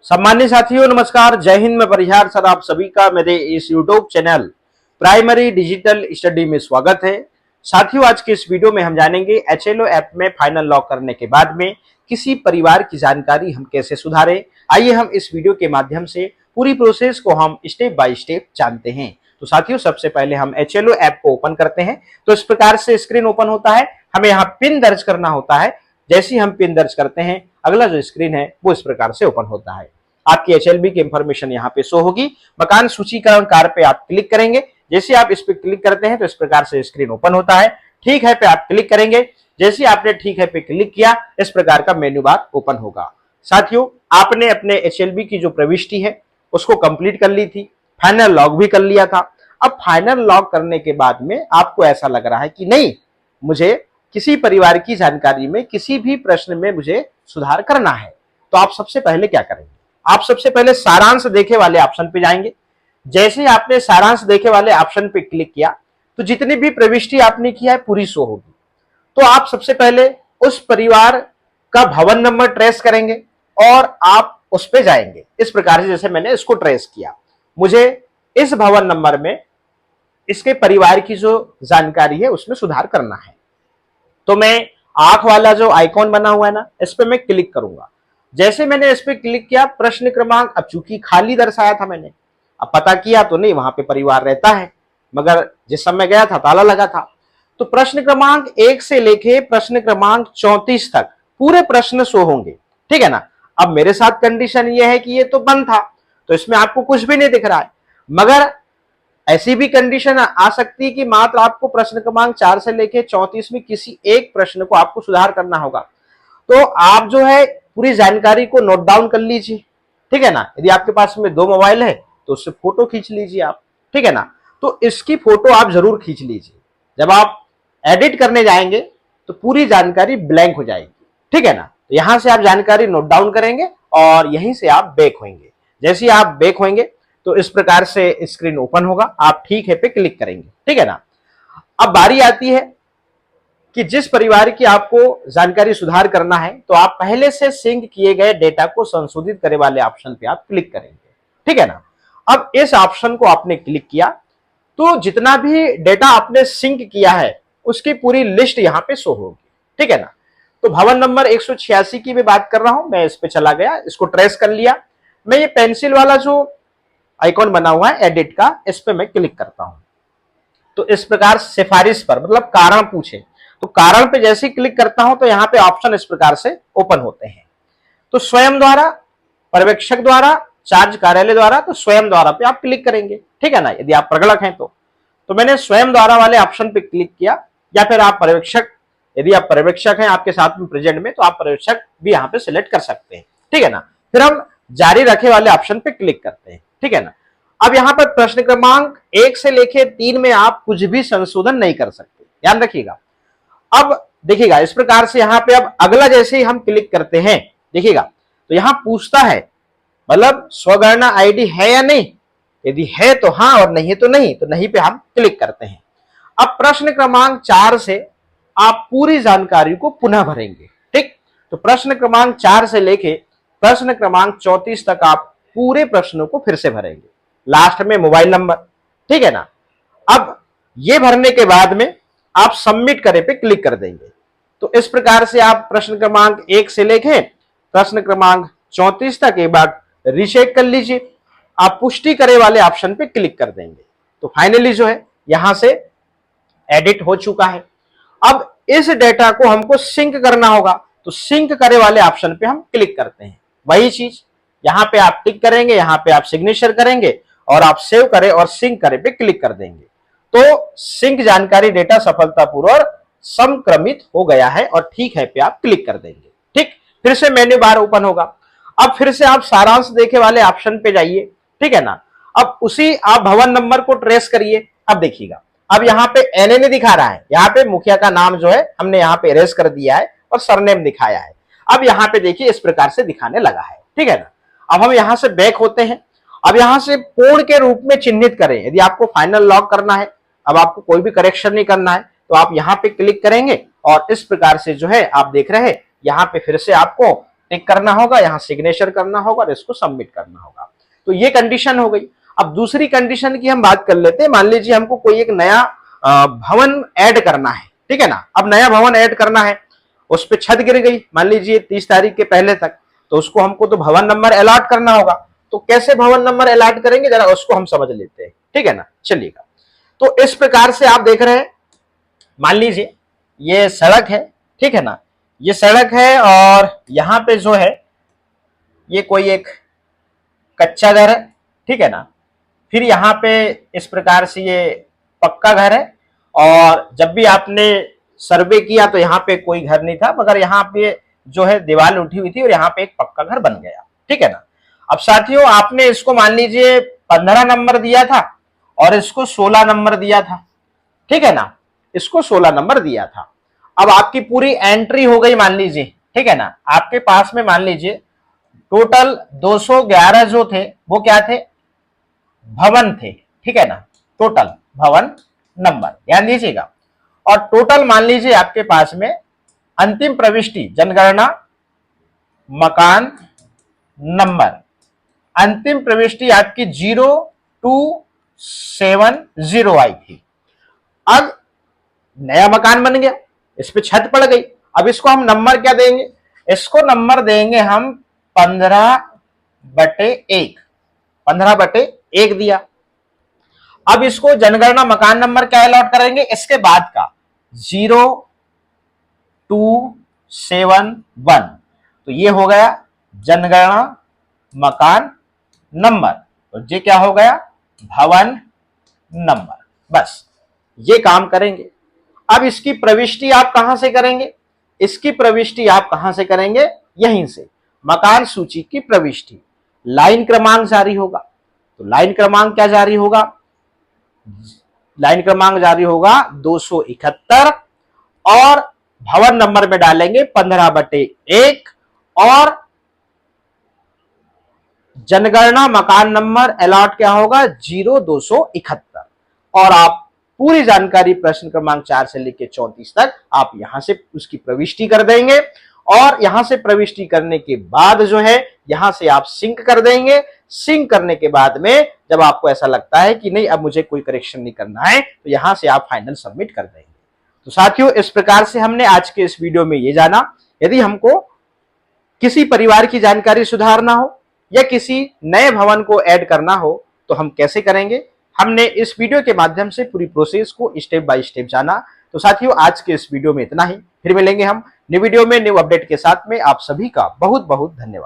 सम्मानित साथियों नमस्कार, जय हिंद। मैं परिहार सर आप सभी का मेरे इस YouTube channel primary digital study में स्वागत है। साथियों आज के इस वीडियो में हम जानेंगे HLO ऐप में फाइनल लॉक करने के बाद में किसी परिवार की जानकारी हम कैसे सुधारें। आइए हम इस वीडियो के माध्यम से पूरी प्रोसेस को हम स्टेप बाय स्टेप जानते हैं। तो साथियों सबसे पहले हम HLO ऐप को ओपन करते हैं। तो इस प्रकार से स्क्रीन ओपन होता है। हमें यहाँ पिन दर्ज करना होता है। जैसे ही हम पिन दर्ज करते हैं अगला जो स्क्रीन है वो इस प्रकार से ओपन होता है। आपकी HLB की इंफॉर्मेशन यहाँ पे शो होगी। मकान सूचीकरण कार्ड पे आप क्लिक करेंगे। जैसे आप इस पे क्लिक करते हैं तो इस प्रकार से स्क्रीन ओपन होता है। ठीक है पे आप क्लिक करेंगे। जैसे आपने ठीक है पे क्लिक किया इस प्रकार का मेन्यू बार ओपन होगा। साथियों आपने अपने HLB की जो प्रविष्टि है उसको कंप्लीट कर ली थी, फाइनल लॉक भी कर लिया था। अब फाइनल लॉक करने के बाद में आपको ऐसा लग रहा है कि नहीं, मुझे किसी परिवार की जानकारी में किसी भी प्रश्न में मुझे सुधार करना है। तो आप सबसे पहले क्या करेंगे? आप सबसे पहले सारांश देखे वाले ऑप्शन पे जाएंगे। जैसे ही आपने सारांश देखे वाले ऑप्शन पे क्लिक किया तो जितनी भी प्रविष्टि आपने किया है पूरी शो होगी। तो आप सबसे पहले उस परिवार का भवन नंबर ट्रेस करेंगे और आप उस पे जाएंगे। इस प्रकार से जैसे मैंने इसको ट्रेस किया, मुझे इस भवन नंबर में इसके परिवार की जो जानकारी है उसमें सुधार करना है। तो मैं आंख वाला जो आइकॉन बना हुआ है ना, इस पे मैं क्लिक करूंगा। जैसे मैंने इस पे क्लिक किया प्रश्न क्रमांक, अब चूंकि खाली दर्शाया था मैंने, अब पता किया तो नहीं वहां पे परिवार रहता है, मगर जिस समय गया था ताला लगा था। तो प्रश्न क्रमांक 1 से लेके प्रश्न क्रमांक 34 तक पूरे प्रश्न शो होंगे। ठीक है ना। अब मेरे साथ कंडीशन ये है कि ये तो बंद था तो इसमें आपको कुछ भी नहीं दिख रहा है, मगर ऐसी भी कंडीशन आ सकती है कि मात्र आपको प्रश्न क्रमांक 4 से लेके 34 में किसी एक प्रश्न को आपको सुधार करना होगा। तो आप जो है पूरी जानकारी को नोट डाउन कर लीजिए। ठीक है ना। यदि आपके पास में 2 मोबाइल है तो उससे फोटो खींच लीजिए आप। ठीक है ना। तो इसकी फोटो आप जरूर खींच लीजिए। जब आप एडिट करने जाएंगे तो पूरी जानकारी ब्लैंक हो जाएगी। ठीक है ना। तो यहां से आप जानकारी नोट डाउन करेंगे और यहीं से आप बैक होंगे। जैसे ही आप बैक होंगे तो इस प्रकार से स्क्रीन ओपन होगा। आप ठीक है पे क्लिक करेंगे। ठीक है ना। अब बारी आती है कि जिस परिवार की आपको जानकारी सुधार करना है तो आप पहले से सिंक किए गए डेटा को संशोधित करे वाले ऑप्शन पे आप क्लिक करेंगे। ठीक है ना। अब इस ऑप्शन को आपने क्लिक किया तो जितना भी डेटा आपने सिंक किया है उसकी पूरी लिस्ट यहां पे शो होगी। ठीक है ना। तो भवन नंबर 186 की मैं बात कर रहा हूं, मैं इस पे चला गया, इसको ट्रेस कर लिया। मैं ये पेंसिल वाला जो आइकॉन बना हुआ है एडिट का, इस पे मैं क्लिक करता हूं। तो इस प्रकार सिफारिश पर मतलब कारण पूछे, तो कारण पे जैसे ही क्लिक करता हूं तो यहाँ पे ऑप्शन इस प्रकार से ओपन होते हैं। तो स्वयं द्वारा, पर्यवेक्षक द्वारा, चार्ज कार्यालय द्वारा, तो स्वयं द्वारा पे आप क्लिक करेंगे। ठीक है ना। यदि आप प्रगणक हैं तो मैंने स्वयं द्वारा वाले ऑप्शन पे क्लिक किया, या फिर आप पर्यवेक्षक, यदि आप पर्यवेक्षक हैं आपके साथ में प्रेजेंट में तो आप पर्यवेक्षक भी यहाँ पे सिलेक्ट कर सकते हैं। ठीक है ना। फिर हम जारी रखे वाले ऑप्शन पे क्लिक करते हैं। ठीक है ना। अब यहाँ पर प्रश्न क्रमांक 1 से लेके 3 में आप कुछ भी संशोधन नहीं कर सकते, ध्यान रखिएगा। अब देखिएगा इस प्रकार से यहाँ पे अब अगला जैसे ही हम क्लिक करते हैं, देखिएगा तो यहाँ पूछता है मतलब स्वगणना आईडी है या नहीं। यदि है तो हाँ और नहीं है तो नहीं, तो नहीं पे हम क्लिक करते हैं। अब प्रश्न क्रमांक 4 से आप पूरी जानकारी को पुनः भरेंगे। ठीक। तो प्रश्न क्रमांक 4 से लेके प्रश्न क्रमांक 34 तक आप पूरे प्रश्नों को फिर से भरेंगे। लास्ट में मोबाइल नंबर। ठीक है ना। अब ये भरने के बाद में आप सबमिट करे पे क्लिक कर देंगे। तो इस प्रकार से आप प्रश्न क्रमांक 1 से लेके प्रश्न क्रमांक 34 तक एक बार रीचेक कर लीजिए। आप पुष्टि करे वाले ऑप्शन पे क्लिक कर देंगे। तो फाइनली जो है यहां से एडिट हो चुका है। अब इस डेटा को हमको सिंक करना होगा, तो सिंक करे वाले ऑप्शन पे हम क्लिक करते हैं। वही चीज यहां पे आप टिक करेंगे, यहां पे आप सिग्नेचर करेंगे और आप सेव करे और सिंक करे पे क्लिक कर देंगे। तो सिंक जानकारी डेटा सफलतापूर्वक संक्रमित हो गया है और ठीक है पे आप क्लिक कर देंगे। ठीक। फिर से मेन्यू बार ओपन होगा। अब फिर से आप सारांश देखे वाले ऑप्शन पे जाइए। ठीक है ना। अब उसी आप भवन नंबर को ट्रेस करिए। अब देखिएगा अब यहाँ पे NNA दिखा रहा है, यहाँ पे मुखिया का नाम जो है हमने यहाँ पे इरेज कर दिया है और सरनेम दिखाया है। अब यहाँ पे देखिए इस प्रकार से दिखाने लगा है। ठीक है ना। अब हम यहाँ से बैक होते हैं। अब यहाँ से पूर्ण के रूप में चिन्हित करें। यदि आपको फाइनल लॉक करना है, अब आपको कोई भी करेक्शन नहीं करना है, तो आप यहाँ पे क्लिक करेंगे और इस प्रकार से जो है आप देख रहे हैं यहाँ पे फिर से आपको टिक करना होगा, यहाँ सिग्नेचर करना होगा और इसको सबमिट करना होगा। तो ये कंडीशन हो गई। अब दूसरी कंडीशन की हम बात कर लेते हैं। मान लीजिए हमको कोई एक नया भवन ऐड करना है, ठीक है ना। अब नया भवन ऐड करना है, उस पर छत गिर गई मान लीजिए 30 तारीख के पहले तक, तो उसको हमको तो भवन नंबर अलॉट करना होगा। तो कैसे भवन नंबर अलॉट करेंगे जरा उसको हम समझ लेते हैं, ठीक है ना। चलिएगा, तो इस प्रकार से आप देख रहे हैं, मान लीजिए ये सड़क है, ठीक है ना, ये सड़क है और यहां पे जो है ये कोई एक कच्चा घर है, ठीक है ना। फिर यहाँ पे इस प्रकार से ये पक्का घर है और जब भी आपने सर्वे किया तो यहाँ पे कोई घर नहीं था, मगर यहाँ पे जो है दीवार उठी हुई थी और यहाँ पे एक पक्का घर बन गया, ठीक है ना। अब साथियों आपने इसको मान लीजिए 15 नंबर दिया था और इसको 16 नंबर दिया था, ठीक है ना, इसको 16 नंबर दिया था। अब आपकी पूरी एंट्री हो गई मान लीजिए, ठीक है ना। आपके पास में मान लीजिए टोटल 211 जो थे वो क्या थे, भवन थे, ठीक है ना, टोटल भवन नंबर ध्यान दीजिएगा। और टोटल मान लीजिए आपके पास में अंतिम प्रविष्टि जनगणना मकान नंबर, अंतिम प्रविष्टि आपकी 0270 आई थी। अब नया मकान बन गया, इस पे छत पड़ गई, अब इसको हम नंबर क्या देंगे, इसको नंबर देंगे हम 15/1, 15/1 दिया। अब इसको जनगणना मकान नंबर क्या अलॉट करेंगे, इसके बाद का 0271, तो ये हो गया जनगणना मकान नंबर, तो ये क्या हो गया, भवन नंबर। बस ये काम करेंगे। अब इसकी प्रविष्टि आप कहां से करेंगे, इसकी प्रविष्टि आप कहां से करेंगे, यहीं से मकान सूची की प्रविष्टि। लाइन क्रमांक जारी होगा, तो लाइन क्रमांक क्या जारी होगा, लाइन क्रमांक जारी होगा 271 और भवन नंबर में डालेंगे 15/1 और जनगणना मकान नंबर अलॉट क्या होगा 0271 और आप पूरी जानकारी प्रश्न क्रमांक 4 से लेकर 34 तक आप यहां से उसकी प्रविष्टि कर देंगे और यहां से प्रविष्टि करने के बाद जो है यहां से आप सिंक कर देंगे। सिंक करने के बाद में जब आपको ऐसा लगता है कि नहीं अब मुझे कोई करेक्शन नहीं करना है तो यहां से आप फाइनल सबमिट कर देंगे। तो साथियों इस प्रकार से हमने आज के इस वीडियो में ये जाना, यदि हमको किसी परिवार की जानकारी सुधारना हो या किसी नए भवन को ऐड करना हो तो हम कैसे करेंगे, हमने इस वीडियो के माध्यम से पूरी प्रोसेस को स्टेप बाय स्टेप जाना। तो साथियों आज के इस वीडियो में इतना ही, फिर मिलेंगे हम न्यू वीडियो में न्यू अपडेट के साथ में। आप सभी का बहुत बहुत धन्यवाद।